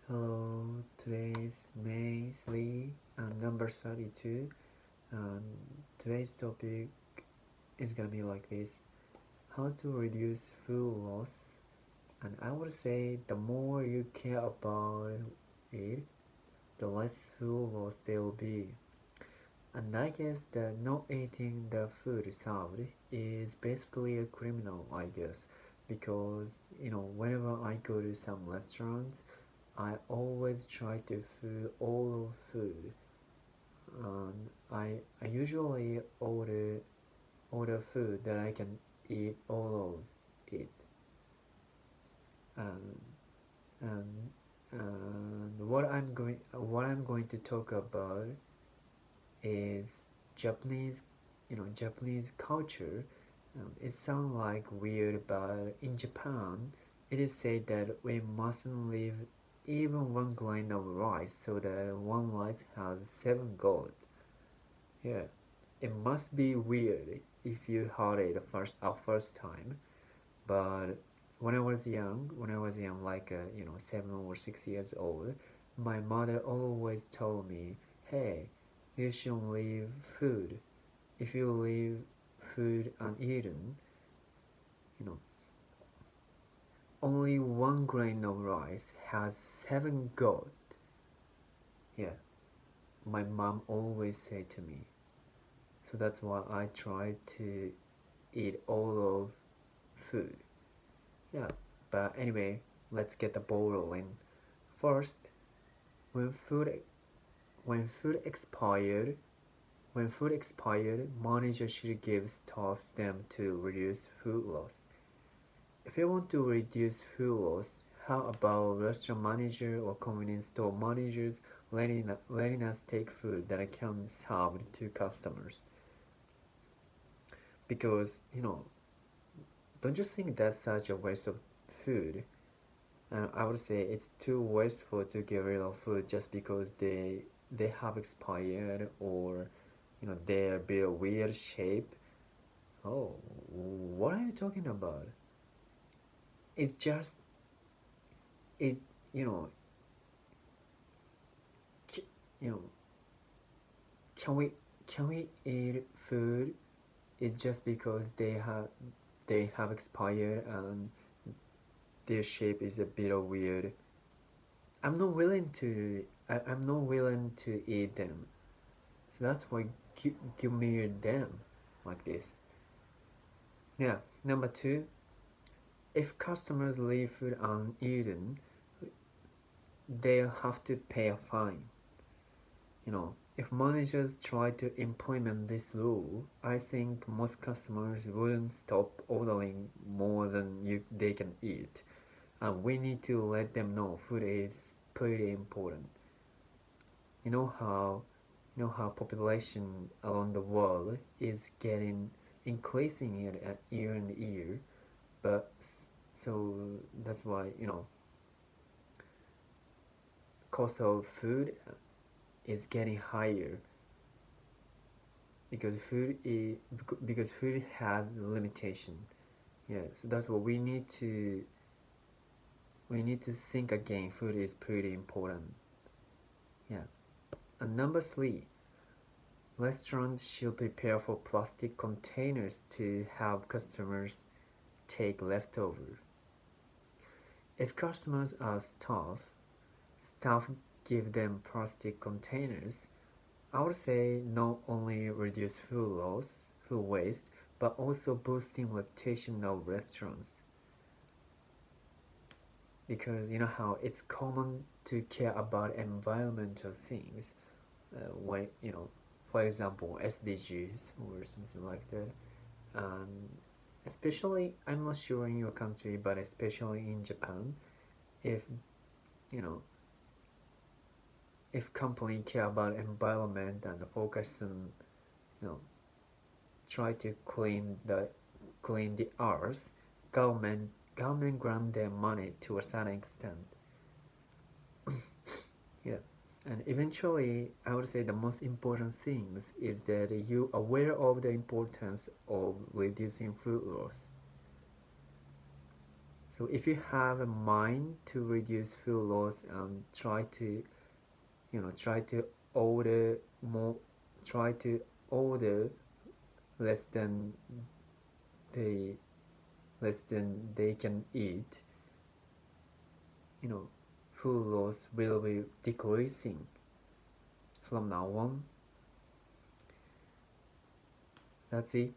Hello, today's May 3 and number 32, and today's topic is gonna be like this: how to reduce food loss. And I would say the more you care about it, the less food loss there will be. And I guess that not eating the food served is basically a criminal, I guess, because whenever I go to some restaurants, I always try to food all of food. I usually order food that I can eat all of it. And and what I'm going to talk about is Japanese, Japanese culture. It sounds like weird, but in Japan, it is said that we mustn't leave even one grain of rice so that one rice has seven gold. Yeah, it must be weird if you heard it first time, but when I was young, like 7 or 6 years old, my mother always told me, "Hey, you shouldn't leave food. If you leave food uneaten, you know, only one grain of rice has seven gold." Yeah, my mom always said to me. So that's why I try to eat all of food. Yeah, but anyway, let's get the ball rolling. First, when food when food expired, when food expired, manager should give staff them to reduce food loss. If you want to reduce food loss, how about restaurant manager or convenience store managers letting us take food that can serve to customers? Because don't you think that's such a waste of food? And I would say it's too wasteful to get rid of food just because they have expired, or they're a bit weird shape. Oh, what are you talking about? It just it you know c- you know can we eat food? It just because they have expired and their shape is a bit weird. I'm not willing to eat them. So that's why give me them like this. Yeah. Number two, if customers leave food uneaten, they'll have to pay a fine. If managers try to implement this rule, I think most customers wouldn't stop ordering more than they can eat. And we need to let them know food is pretty important. You know how population around the world is getting increasing year and year, but so that's why cost of food is getting higher because food has limitation. Yeah, so that's what we need to think again. Food is pretty important. Yeah. And number 3, restaurants should prepare for plastic containers to have customers take leftover. If customers are staff give them plastic containers. I would say not only reduce food waste, but also boosting reputation of restaurants. Because you know how it's common to care about environmental things, when for example, SDGs or something like that. And especially, I'm not sure in your country, but especially in Japan, if you know if company care about environment and focus on you know try to clean the earth, government grant them money to a certain extent. Yeah. And eventually, I would say the most important things is that you aware of the importance of reducing food loss. So if you have a mind to reduce food loss and try to order more, try to order less than they can eat, food loss will be decreasing from now on. That's it.